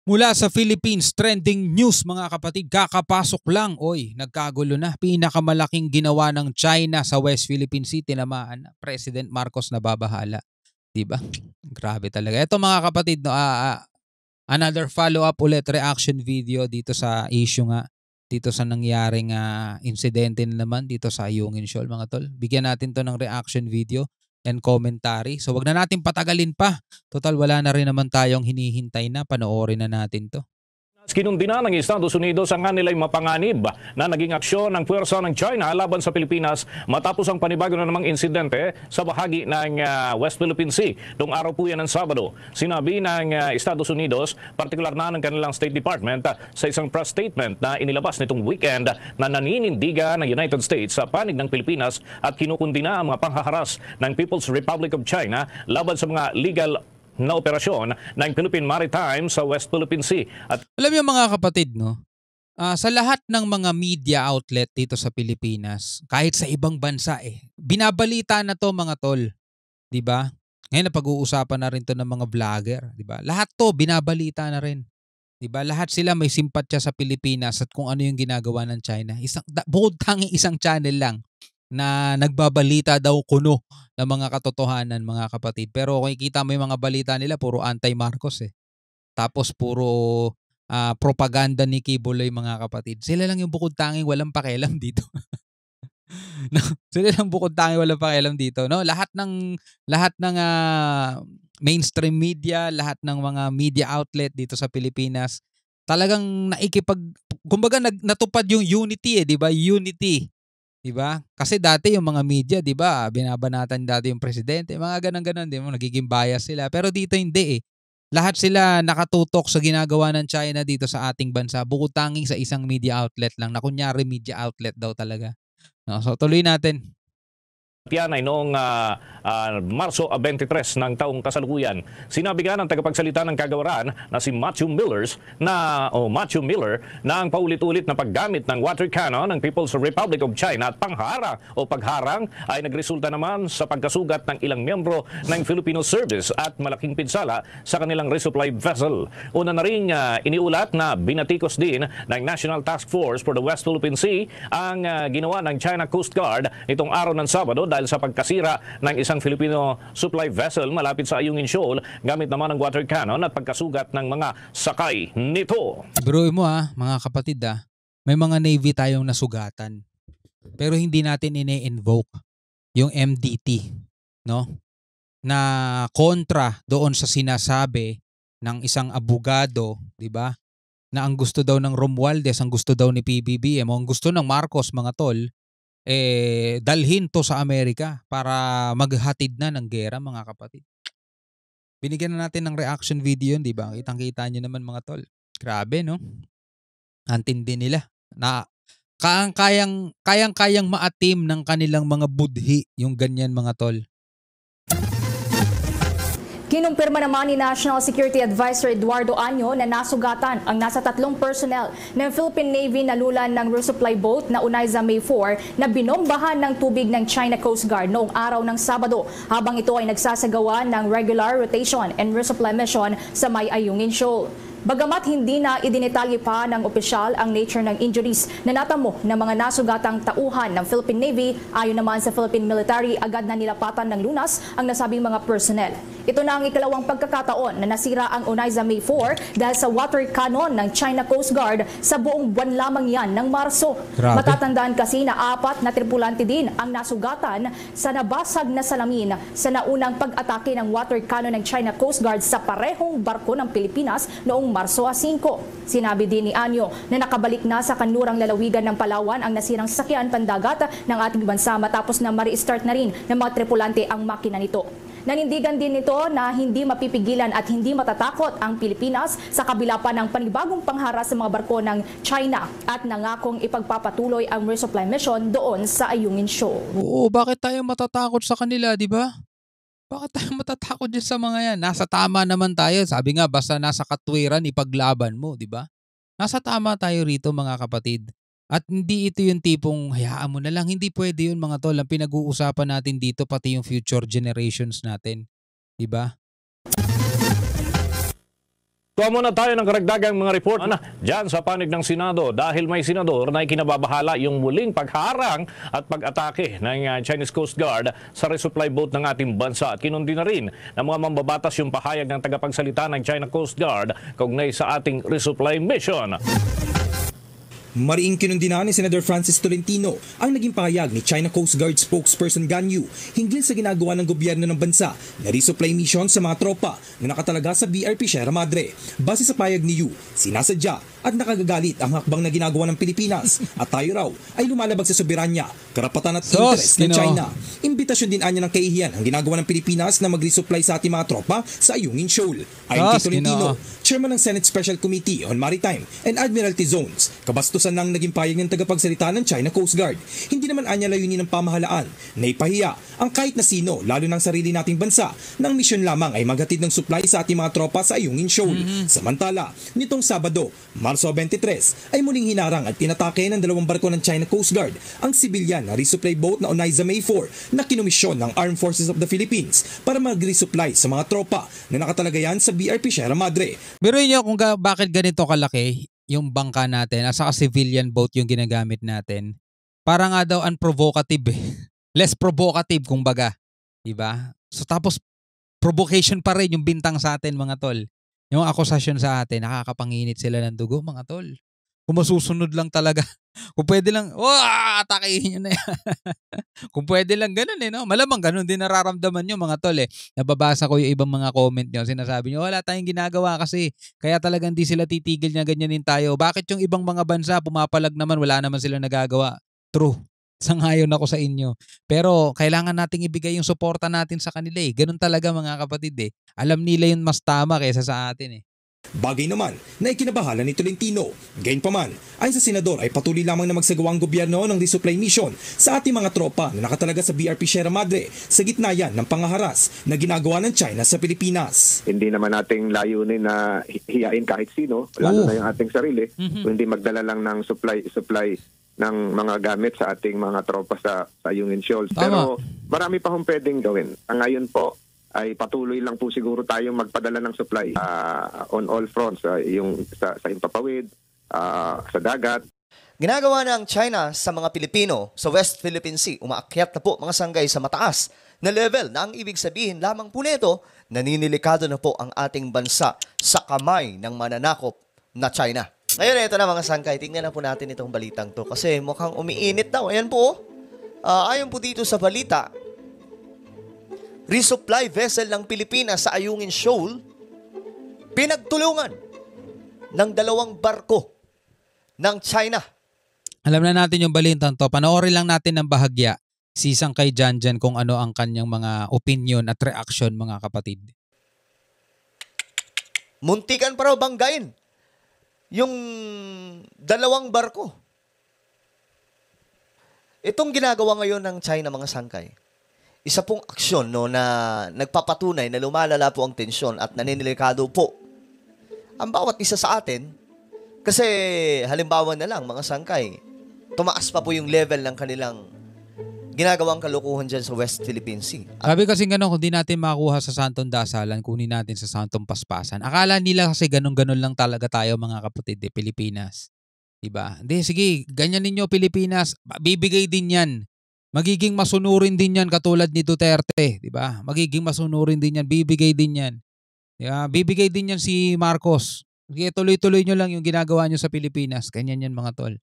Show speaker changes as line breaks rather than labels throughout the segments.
Mula sa Philippines, trending news mga kapatid, kakapasok lang. Oy, nagkagulo na. Pinakamalaking ginawa ng China sa West Philippine Sea, tinamaan na. President Marcos na babahala. Diba? Grabe talaga. Ito mga kapatid, no, another follow-up ulit reaction video dito sa issue nga. Dito sa nangyaring insidente na naman dito sa Ayungin Shoal mga tol. Bigyan natin to ng reaction video and commentary. So wag na natin patagalin pa. Total wala na rin naman tayong hinihintay na. Panoorin na natin to.
Kinundina ng Estados Unidos ang kanilang mapanganib na naging aksyon ng puwersa ng China laban sa Pilipinas matapos ang panibago na namang insidente sa bahagi ng West Philippine Sea. Noong araw po yan ng Sabado, sinabi ng Estados Unidos, partikular na ng kanilang State Department sa isang press statement na inilabas nitong weekend na naninindigan ng United States sa panig ng Pilipinas at kinukundina ang mga panghaharas ng People's Republic of China laban sa mga legal na operasyon ng Philippine Maritime sa West Philippine Sea. At
alam niyo mga kapatid, no? Sa lahat ng mga media outlet dito sa Pilipinas, kahit sa ibang bansa binabalita na to mga tol. 'Di ba? Ngayon napag-uusapan na rin to ng mga vlogger, 'di ba? Lahat to binabalita na rin. 'Di ba? Lahat sila may simpatya sa Pilipinas at kung ano yung ginagawa ng China. Bukod tanging isang channel lang na nagbabalita daw kuno ng mga katotohanan mga kapatid. Pero kung ikita mo yung mga balita nila, puro anti-Marcos Tapos puro propaganda ni Kibuloy mga kapatid. Sila lang yung bukod tanging walang pakialam dito. No? Sila lang bukod tanging walang pakialam dito. No? Lahat ng mainstream media, lahat ng mga media outlet dito sa Pilipinas, talagang kumbaga natupad yung unity 'di ba? Unity. 'Di ba? Kasi dati yung mga media, 'di ba, binabanatan dati yung presidente, mga ganun-ganun, 'di mo nagiging bias sila. Pero dito hindi Lahat sila nakatutok sa ginagawa ng China dito sa ating bansa, bukod tanging sa isang media outlet lang na kunyari media outlet daw talaga. No, so tuloy natin.
yan ay noong Marso 23 ng taong kasalukuyan. Sinabi nga ng tagapagsalita ng kagawaran na si Matthew Miller na ang paulit-ulit na paggamit ng water cannon ng People's Republic of China at pagharang ay nagresulta naman sa pagkasugat ng ilang miyembro ng Filipino Service at malaking pinsala sa kanilang resupply vessel. Una na rin iniulat na binatikos din ng National Task Force for the West Philippine Sea ang ginawa ng China Coast Guard nitong araw ng Sabado dahil sa pagkasira ng isang Filipino supply vessel malapit sa Ayungin Shoal gamit naman ng water cannon at pagkasugat ng mga sakay nito.
Bro mo mga kapatid may mga Navy tayong nasugatan. Pero hindi natin ine-invoke yung MDT, no? Na kontra doon sa sinasabi ng isang abogado, 'di ba? Na ang gusto daw ng Romualdez, ang gusto daw ni PBBM, ang gusto ng Marcos mga tol dalhin to sa Amerika para maghatid na ng gera mga kapatid. Binigyan na natin ng reaction video yun, di ba? Kitang-kita nyo naman mga tol. Grabe, no? Antindi nila. Na kayang-kayang maatim ng kanilang mga budhi yung ganyan mga tol.
Kinumpirma naman ni National Security Advisor Eduardo Año na nasugatan ang nasa 3 personnel ng Philippine Navy na lulan ng resupply boat na Unaiza May 4 na binombahan ng tubig ng China Coast Guard noong araw ng Sabado habang ito ay nagsasagawa ng regular rotation and resupply mission sa May Ayungin Shoal. Bagamat hindi na idinetalye pa ng opisyal ang nature ng injuries na natamo ng mga nasugatang tauhan ng Philippine Navy, ayon naman sa Philippine Military, agad na nilapatan ng lunas ang nasabing mga personnel. Ito na ang ikalawang pagkakataon na nasira ang Unaiza May 4 dahil sa water cannon ng China Coast Guard sa buong buwan lamang yan ng Marso.
Grabe.
Matatandaan kasi na 4 na tripulante din ang nasugatan sa nabasag na salamin sa naunang pag-atake ng water cannon ng China Coast Guard sa parehong barko ng Pilipinas noong Marso 5. Sinabi din ni Año na nakabalik na sa kanlurang lalawigan ng Palawan ang nasirang sasakyan pandagat ng ating bansa matapos na ma-restart na rin ng mga tripulante ang makina nito. Nanindigan din nito na hindi mapipigilan at hindi matatakot ang Pilipinas sa kabila pa ng panibagong pangharas sa mga barko ng China at nangakong ipagpapatuloy ang resupply mission doon sa Ayungin Shoal.
Oo, bakit tayo matatakot sa kanila, di ba? Bakit tayo matatakot dyan sa mga yan? Nasa tama naman tayo. Sabi nga, basta nasa katwiran, ipaglaban mo, di ba? Nasa tama tayo rito mga kapatid. At hindi ito yung tipong hayaan mo na lang. Hindi pwede yun mga tol. Ang pinag-uusapan natin dito pati yung future generations natin. Di ba?
Kuha muna tayo ng karagdagang mga report dyan sa panig ng Senado dahil may senador na ikinababahala yung muling pagharang at pag-atake ng Chinese Coast Guard sa resupply boat ng ating bansa. At kinundi na rin ng mga mambabatas yung pahayag ng tagapagsalita ng China Coast Guard kaugnay sa ating resupply mission.
Mariing kinundina ni Senator Francis Tolentino ang naging pahayag ni China Coast Guard spokesperson Gan Yu hinggil sa ginagawa ng gobyerno ng bansa na resupply mission sa mga tropa na nakatalaga sa BRP Sierra Madre. Base sa pahayag ni Yu, sinasadya at nakagagalit ang hakbang na ginagawa ng Pilipinas at tayo raw ay lumalabag sa soberanya, karapatan at interes ng China. Imbitasyon din anya ng kaihiyan ang ginagawa ng Pilipinas na mag-resupply sa ating mga tropa sa Ayungin Shoal. Ayon kay Tolentino, Chairman ng Senate Special Committee on Maritime and Admiralty Zones, kabastusan ng naging pahayag ng tagapagsalita ng China Coast Guard. Hindi naman anya layunin ng pamahalaan na ipahiya ang kahit na sino, lalo ng sarili nating bansa, ng misyon lamang ay maghatid ng supply sa ating mga tropa sa Ayungin Shoal. Samantala, nitong Sabado, Marso 23, ay muling hinarang at tinatake ng dalawang barko ng China Coast Guard ang sibilyan na resupply boat na Onaiza May 4 na kinumisyon ng Armed Forces of the Philippines para mag-resupply sa mga tropa na nakatalagayan sa BRP Sierra Madre.
Biruin niyo kung bakit ganito kalaki yung bangka natin at saka civilian boat yung ginagamit natin. Para nga daw unprovocative eh. Less provocative kumbaga. Diba? So tapos provocation pa rin yung bintang sa atin mga tol. Yung akusasyon sa atin, nakakapanginit sila ng dugo mga tol. Kung masusunod lang talaga. Kung pwede lang, atakihin nyo na yan. Kung pwede lang ganun eh, no? Malamang ganun din nararamdaman nyo mga tol eh. Nababasa ko yung ibang mga comment nyo. Sinasabi nyo, wala tayong ginagawa kasi kaya talagang di sila titigil na ganyanin tayo. Bakit yung ibang mga bansa pumapalag naman, wala naman sila nagagawa? True. Sangayon ako sa inyo. Pero kailangan nating ibigay yung suporta natin sa kanila eh. Ganun talaga mga kapatid eh. Alam nila yun mas tama kaysa sa atin eh.
Bagay naman na ikinabahala ni Tolentino. Gayunpaman, ayon sa senador ay patuloy lamang na magsagawa ang gobyerno ng resupply mission sa ating mga tropa na nakatalaga sa BRP Sierra Madre sa gitna yan ng pangaharas na ginagawa ng China sa Pilipinas.
Hindi naman nating layunin na hiyain kahit sino, lalo na yung ating sarili, kundi magdala lang ng supply ng mga gamit sa ating mga tropa sa Ayungin Shoal. Pero marami pa hong pwedeng gawin. Ngayon po, ay patuloy lang po siguro tayong magpadala ng supply on all fronts, yung sa Himpapawid, sa dagat.
Ginagawa ng China sa mga Pilipino sa West Philippine Sea, umaakyat na po mga sanggay sa mataas na level na ang ibig sabihin lamang po nito, naninilikado na po ang ating bansa sa kamay ng mananakop na China. Ngayon, ito na mga sanggay, tingnan na po natin itong balitang to kasi mukhang umiinit daw. Ayan po, ayon po dito sa balita, resupply vessel ng Pilipinas sa Ayungin Shoal, pinagtulungan ng 2 barko ng China.
Alam na natin yung balitang to. Panoorin lang natin ng bahagya si Sangkay Janjan kung ano ang kanyang mga opinion at reaction mga kapatid.
Muntikan pa raw banggain yung 2 barko. Itong ginagawa ngayon ng China mga sangkay, isa pong aksyon no, na nagpapatunay na lumalala po ang tensyon at naninilikado po ang bawat isa sa atin kasi halimbawa na lang mga sangkay, tumaas pa po yung level ng kanilang ginagawang kalukuhan dyan sa West Philippine Sea.
Sabi kasi gano'n, kung di natin makuha sa Santong Dasalan, kunin natin sa Santong Paspasan. Akala nila kasi ganun-ganun lang talaga tayo mga kapatid Pilipinas. Diba? Hindi, sige, ganyan ninyo Pilipinas, bibigay din yan. Magiging masunurin din yan katulad ni Duterte, di ba? Magiging masunurin din yan, bibigay din yan. Bibigay din yan si Marcos. Sige, tuloy-tuloy nyo lang yung ginagawa nyo sa Pilipinas. Ganyan yan mga tol.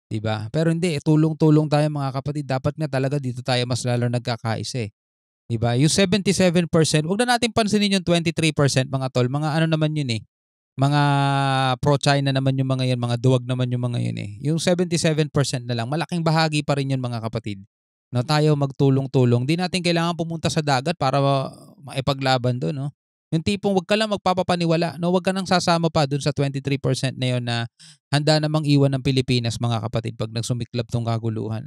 Di ba? Pero hindi, tulong-tulong tayo mga kapatid. Dapat nga talaga dito tayo mas lalo nagkakaisa eh. Di ba? Yung 77%, wag na natin pansinin yung 23% mga tol. Mga ano naman yun eh. Mga pro-China naman yung mga yun, mga duwag naman yung mga yun eh. Yung 77% na lang, malaking bahagi pa rin yun mga kapatid. No, tayo magtulong-tulong. Di natin kailangan pumunta sa dagat para maipaglaban doon, no? Yung tipong wag ka lang magpapapaniwala, no? Wag ka nang sasama pa doon sa 23% na 'yon na handa namang iwan ng Pilipinas mga kapatid pag nagsumiklab tong kaguluhan.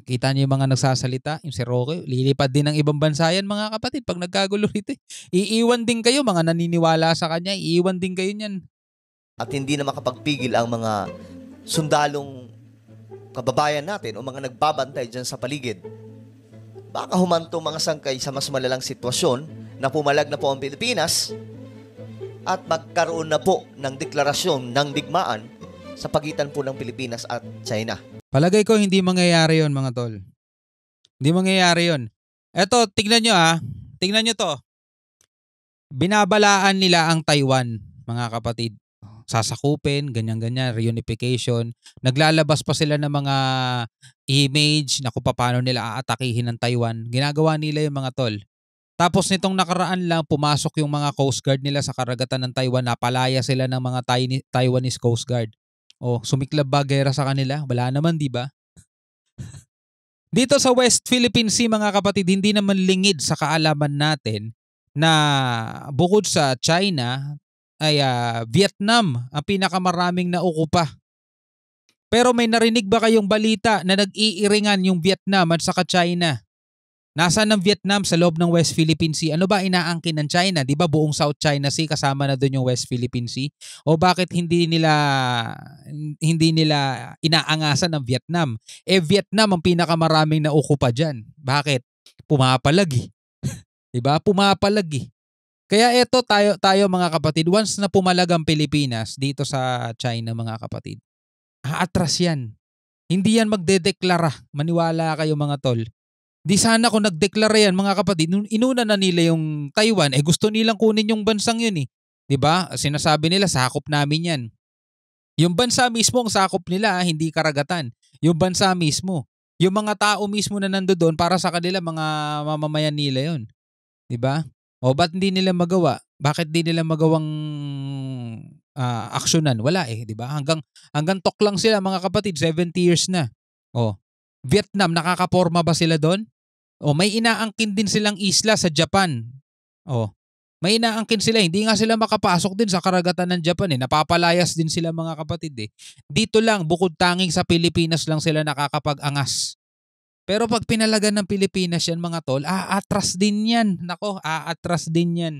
Kita niyo yung mga nagsasalita, yung si Roque, lilipad din ng ibang bansa yan mga kapatid pag nagkagulo rito. Iiwan din kayo, mga naniniwala sa kanya, iiwan din kayo niyan.
At hindi na makapagpigil ang mga sundalong kababayan natin o mga nagbabantay dyan sa paligid. Baka humantong mga sangkay sa mas malalang sitwasyon na pumalag na po ang Pilipinas at magkaroon na po ng deklarasyon ng digmaan sa pagitan po ng Pilipinas at China.
Palagay ko hindi mangyayari yon mga tol. Hindi mangyayari yon. Eto, tignan nyo tignan nyo to. Binabalaan nila ang Taiwan, mga kapatid. Sasakupin, ganyan-ganyan, reunification. Naglalabas pa sila ng mga image na kung paano nila aatakihin ng Taiwan. Ginagawa nila yung mga tol. Tapos nitong nakaraan lang, pumasok yung mga Coast Guard nila sa karagatan ng Taiwan. Napalaya sila ng mga Taiwanese Coast Guard. O, sumiklab ba gera sa kanila? Wala naman, di ba? Dito sa West Philippine Sea, mga kapatid, hindi naman lingid sa kaalaman natin na bukod sa China ay Vietnam ang pinakamaraming naukupa. Pero may narinig ba kayong balita na nag-iiringan yung Vietnam at saka China? Nasaan ang Vietnam sa loob ng West Philippine Sea? Ano ba inaangkin ng China? Di ba buong South China Sea kasama na doon yung West Philippine Sea? O bakit hindi nila inaangasan ng Vietnam? Vietnam ang pinakamaraming naukupa dyan. Bakit? Pumapalag eh. Di ba? Pumapalag eh. Kaya eto tayo mga kapatid, once na pumalag ang Pilipinas dito sa China mga kapatid, aatras yan. Hindi yan magdedeklara. Maniwala kayo mga tol. Di sana kung nagdeklara yan mga kapatid, inuna na nila yung Taiwan, gusto nilang kunin yung bansang yun eh. Diba? Sinasabi nila, sakop namin yan. Yung bansa mismo ang sakop nila, hindi karagatan. Yung bansa mismo. Yung mga tao mismo na nandoon para sa kanila, mga mamamayan nila yun. Diba? O ba't hindi nila magawa? Bakit di nila magawang aksyonan? Wala eh, diba? Hanggang tok lang sila mga kapatid, 70 years na. O, Vietnam, nakakaporma ba sila doon? O may inaangkin din silang isla sa Japan. O may inaangkin sila, hindi nga sila makapasok din sa karagatan ng Japan eh. Napapalayas din sila mga kapatid eh. Dito lang, bukod tanging sa Pilipinas lang sila nakakapag-angas. Pero pag pinalagan ng Pilipinas yan mga tol, aatras din yan. Nako, aatras din yan.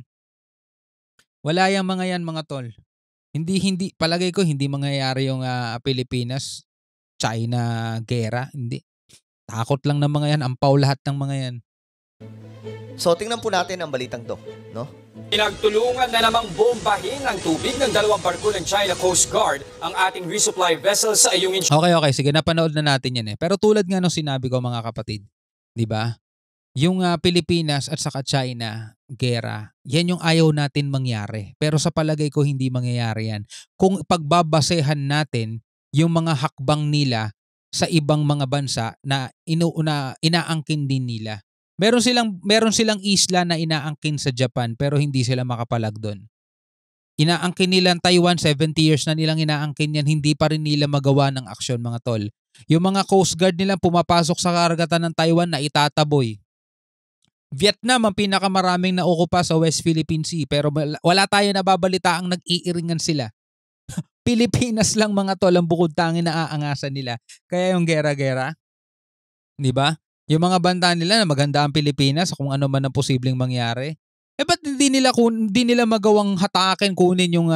Wala yung mga yan mga tol. Hindi, palagay ko hindi mangyayari yung Pilipinas, China, gera. Hindi. Takot lang ng mga yan, ampaw lahat ng mga yan.
So tingnan po natin ang balitang to, no?
Pinagtulungan na namang bombahin ng tubig ng dalawang barko ng China Coast Guard ang ating resupply vessel sa Ayungin.
Okay, sige, napanood na natin yan eh. Pero tulad nga nung sinabi ko mga kapatid, di ba? Yung Pilipinas at saka China, gera, yan yung ayaw natin mangyari. Pero sa palagay ko hindi mangyayari yan. Kung pagbabasehan natin yung mga hakbang nila sa ibang mga bansa na inaangkin din nila. Meron silang isla na inaangkin sa Japan pero hindi sila makapalag doon. Inaangkin nila ang Taiwan, 70 years na nilang inaangkin yan, hindi pa rin nila magawa ng aksyon mga tol. Yung mga Coast Guard nila pumapasok sa karagatan ng Taiwan na itataboy. Vietnam ang pinakamaraming naukupa sa West Philippine Sea pero wala tayo nababalita ang nag-iiringan sila. Pilipinas lang mga tol ang bukod tanging na aangasan nila. Kaya yung gera-gera, di ba? Yung mga banta nila na maganda ang Pilipinas kung ano man ang posibleng mangyari. Ba't hindi nila magawang hatakin kunin yung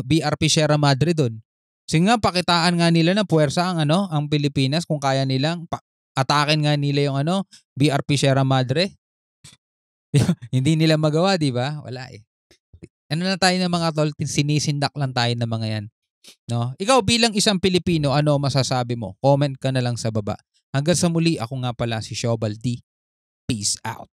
BRP Sierra Madre doon? Kasi nga pakitaan nga nila na puwersa ang Pilipinas kung kaya nilang atakin nga nila yung BRP Sierra Madre. Hindi nila magawa, di ba? Wala eh. Ano na tayo ng mga tol, sinisindak lang tayo ng mga yan. No? Ikaw bilang isang Pilipino, ano masasabi mo? Comment ka na lang sa baba. Hanggang sa muli, ako nga pala si Shobal D. Peace out.